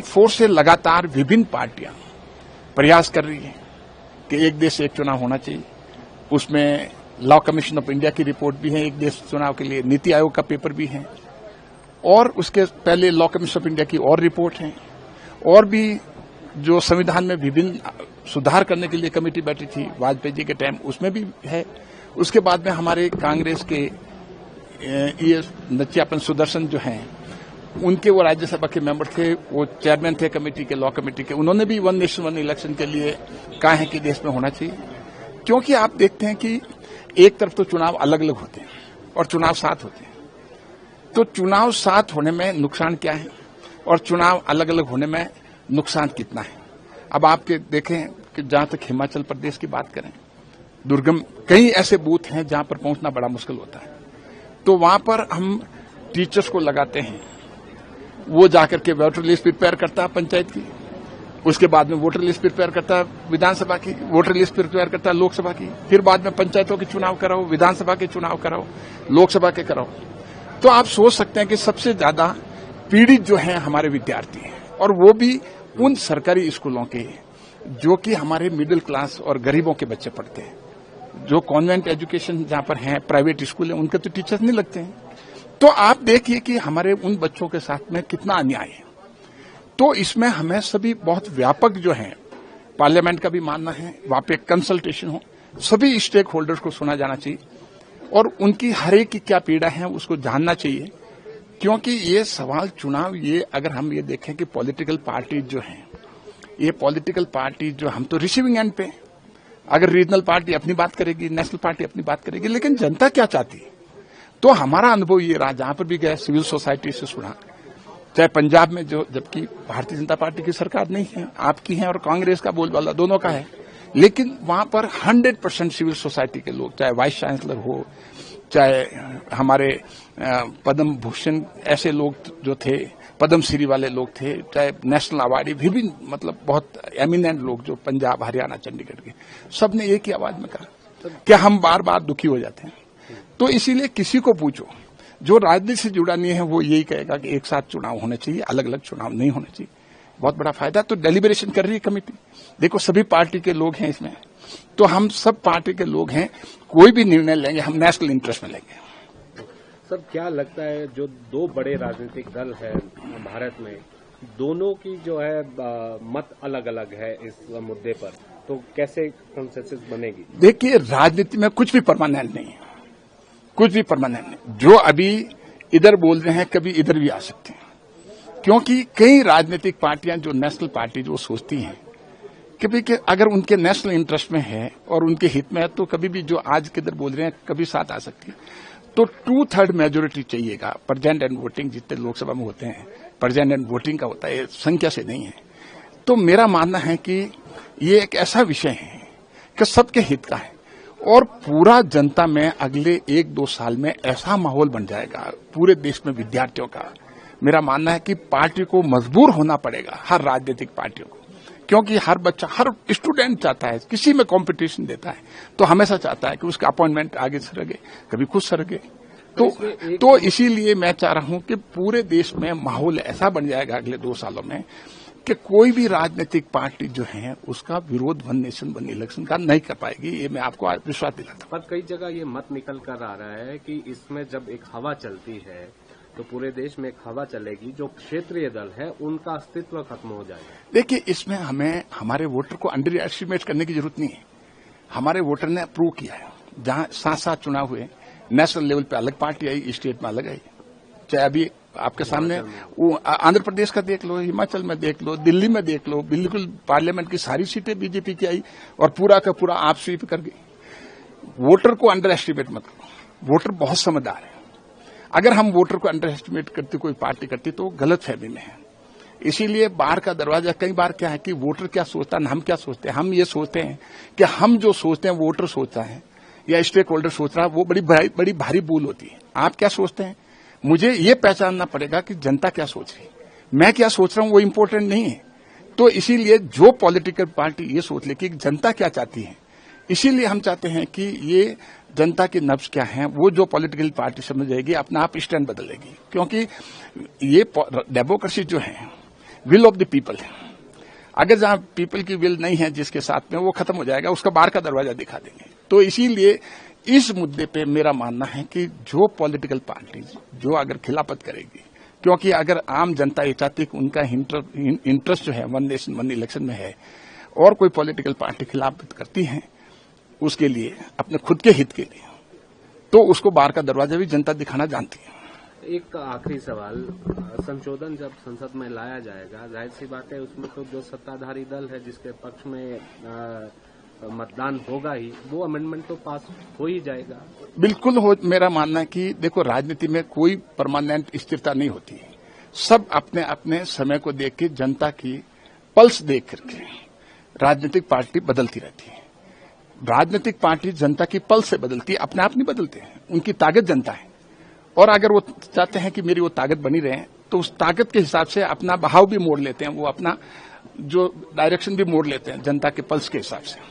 Force से लगातार विभिन्न पार्टियां प्रयास कर रही हैं कि एक देश एक चुनाव होना चाहिए। उसमें लॉ कमीशन ऑफ इंडिया की रिपोर्ट भी है, एक देश चुनाव के लिए नीति आयोग का पेपर भी है, और उसके पहले लॉ कमीशन ऑफ इंडिया की और रिपोर्ट है, और भी जो संविधान में विभिन्न सुधार करने के लिए कमेटी बैठी थी वाजपेयी जी के टाइम, उसमें भी है। उसके बाद में हमारे कांग्रेस के ये नचियापन सुदर्शन जो हैं, उनके वो राज्यसभा के मेंबर थे, वो चेयरमैन थे कमेटी के, लॉ कमेटी के, उन्होंने भी वन नेशन वन इलेक्शन के लिए कहा है कि देश में होना चाहिए। क्योंकि आप देखते हैं कि एक तरफ तो चुनाव अलग अलग होते हैं और चुनाव साथ होते हैं, तो चुनाव साथ होने में नुकसान क्या है और चुनाव अलग अलग होने में नुकसान कितना है। अब आपके देखें कि जहां तक हिमाचल प्रदेश की बात करें, दुर्गम कई ऐसे बूथ हैं जहां पर पहुंचना बड़ा मुश्किल होता है, तो वहां पर हम टीचर्स को लगाते हैं, वो जाकर के वोटर लिस्ट प्रिपेयर करता है पंचायत की, उसके बाद में वोटर लिस्ट प्रिपेयर करता है विधानसभा की, वोटर लिस्ट प्रिपेयर करता है लोकसभा की, फिर बाद में पंचायतों के चुनाव कराओ, विधानसभा के चुनाव कराओ, लोकसभा के कराओ। तो आप सोच सकते हैं कि सबसे ज्यादा पीड़ित जो हैं हमारे विद्यार्थी हैं, और वो भी उन सरकारी स्कूलों के जो कि हमारे मिडिल क्लास और गरीबों के बच्चे पढ़ते हैं। जो कॉन्वेंट एजुकेशन जहां पर हैं, प्राइवेट स्कूल हैं, उनके तो टीचर्स नहीं लगते हैं। तो आप देखिए कि हमारे उन बच्चों के साथ में कितना अन्याय है। तो इसमें हमें सभी बहुत व्यापक जो है, पार्लियामेंट का भी मानना है, वहां पे कंसल्टेशन हो, सभी स्टेक होल्डर्स को सुना जाना चाहिए और उनकी हर एक की क्या पीड़ा है उसको जानना चाहिए। क्योंकि ये सवाल चुनाव, ये अगर हम ये देखें कि पॉलिटिकल पार्टी जो है, ये पॉलिटिकल पार्टी जो, हम तो रिसीविंग एंड पे, अगर रीजनल पार्टी अपनी बात करेगी, नेशनल पार्टी अपनी बात करेगी, लेकिन जनता क्या चाहती है। तो हमारा अनुभव ये रहा, जहां पर भी गए सिविल सोसाइटी से सुना, चाहे पंजाब में जो, जबकि भारतीय जनता पार्टी की सरकार नहीं है, आपकी है, और कांग्रेस का बोलबाला दोनों का है, लेकिन वहां पर 100% सिविल सोसाइटी के लोग, चाहे वाइस चांसलर हो, चाहे हमारे पद्म भूषण ऐसे लोग जो थे, पद्म श्री वाले लोग थे, चाहे नेशनल अवार्डी, विभिन्न मतलब बहुत एमिनेंट लोग जो पंजाब, हरियाणा, चंडीगढ़ के, सबने एक ही आवाज में कहा कि हम बार बार दुखी हो जाते हैं। तो इसीलिए किसी को पूछो जो राजनीति से जुड़ा नहीं है, वो यही कहेगा कि एक साथ चुनाव होने चाहिए, अलग अलग चुनाव नहीं होने चाहिए। बहुत बड़ा फायदा। तो डेलिब्रेशन कर रही है कमेटी, देखो सभी पार्टी के लोग हैं इसमें, तो हम सब पार्टी के लोग हैं, कोई भी निर्णय लेंगे हम नेशनल इंटरेस्ट में लेंगे। सर, क्या लगता है जो दो बड़े राजनीतिक दल है भारत में, दोनों की जो है मत अलग अलग है इस मुद्दे पर, तो कैसे कंसेंसस बनेगी? देखिए, राजनीति में कुछ भी परमानेंट नहीं है, कुछ भी परमानेंट नहीं। जो अभी इधर बोल रहे हैं, कभी इधर भी आ सकते हैं, क्योंकि कई राजनीतिक पार्टियां जो नेशनल पार्टी जो सोचती हैं कि अगर उनके नेशनल इंटरेस्ट में है और उनके हित में है, तो कभी भी जो आज किधर बोल रहे हैं कभी साथ आ सकती है। तो 2/3 मेजोरिटी चाहिएगा। प्रेजेंट एंड वोटिंग जितने लोकसभा में होते हैं, प्रेजेंट एंड वोटिंग का होता है, संख्या से नहीं है। तो मेरा मानना है कि ये एक ऐसा विषय है कि सबके हित का है, और पूरा जनता में अगले 1-2 साल में ऐसा माहौल बन जाएगा पूरे देश में विद्यार्थियों का। मेरा मानना है कि पार्टी को मजबूर होना पड़ेगा, हर राजनीतिक पार्टियों को, क्योंकि हर बच्चा, हर स्टूडेंट चाहता है, किसी में कंपटीशन देता है तो हमेशा चाहता है कि उसका अपॉइंटमेंट आगे सरके, कभी खुद सरके। तो इसीलिए मैं चाह रहा हूं कि पूरे देश में माहौल ऐसा बन जाएगा अगले 2 सालों में कि कोई भी राजनीतिक पार्टी जो है उसका विरोध वन नेशन वन इलेक्शन का नहीं कर पाएगी। ये मैं आपको विश्वास दिलाता हूं। पर कई जगह ये मत निकल कर आ रहा है कि इसमें जब एक हवा चलती है तो पूरे देश में एक हवा चलेगी, जो क्षेत्रीय दल है उनका अस्तित्व खत्म हो जाएगा। देखिए, इसमें हमें हमारे वोटर को अंडर एस्टिमेट करने की जरूरत नहीं है। हमारे वोटर ने अप्रूव किया है, जहां 7 चुनाव हुए, नेशनल लेवल पे अलग पार्टी आई, स्टेट में अलग आई। चाहे अभी आपके सामने वो आंध्र प्रदेश का देख लो, हिमाचल में देख लो, दिल्ली में देख लो, बिल्कुल पार्लियामेंट की सारी सीटें बीजेपी की आई और पूरा का पूरा आप स्वीप कर गई। वोटर को अंडर एस्टिमेट मत करो, वोटर बहुत समझदार है। अगर हम वोटर को अंडर एस्टिमेट करते कोई पार्टी करती तो गलत फहमी में है। इसीलिए बाहर का दरवाजा कई बार क्या है कि वोटर क्या सोचता है, हम क्या सोचते हैं। हम ये सोचते हैं कि हम जो सोचते हैं वोटर सोचता है या स्टेक होल्डर सोच रहा है, वो बड़ी भारी भूल होती है। आप क्या सोचते हैं, मुझे ये पहचानना पड़ेगा कि जनता क्या सोच रही है, मैं क्या सोच रहा हूं वो इम्पोर्टेंट नहीं है। तो इसीलिए जो पॉलिटिकल पार्टी ये सोच ले कि जनता क्या चाहती है, इसीलिए हम चाहते हैं कि ये जनता की नब्ज क्या है, वो जो पॉलिटिकल पार्टी समझ जाएगी, अपना आप स्टैंड बदलेगी। क्योंकि ये डेमोक्रेसी जो है, विल ऑफ द पीपल है। अगर जहां पीपल की विल नहीं है जिसके साथ में, वो खत्म हो जाएगा, उसका बाहर का दरवाजा दिखा देंगे। तो इसीलिए इस मुद्दे पे मेरा मानना है कि जो पॉलिटिकल पार्टी जो अगर खिलाफत करेगी, क्योंकि अगर आम जनता ये चाहती है कि उनका इंटरेस्ट जो है वन नेशन वन इलेक्शन में है, और कोई पॉलिटिकल पार्टी खिलाफत करती है उसके लिए, अपने खुद के हित के लिए, तो उसको बाहर का दरवाजा भी जनता दिखाना जानती है। एक आखिरी सवाल, संशोधन जब संसद में लाया जाएगा, जाहिर सी बात है उसमें तो जो सत्ताधारी दल है जिसके पक्ष में मतदान होगा ही, वो अमेंडमेंट तो पास हो ही जाएगा। बिल्कुल हो। मेरा मानना है कि देखो, राजनीति में कोई परमानेंट स्थिरता नहीं होती है। सब अपने अपने समय को देख के, जनता की पल्स देख करके राजनीतिक पार्टी बदलती रहती है। राजनीतिक पार्टी जनता की पल्स से बदलती है, अपने आप नहीं बदलते हैं। उनकी ताकत जनता है, और अगर वो चाहते हैं कि मेरी वो ताकत बनी रहे, तो उस ताकत के हिसाब से अपना बहाव भी मोड़ लेते हैं, वो अपना जो डायरेक्शन भी मोड़ लेते हैं जनता के पल्स के हिसाब से।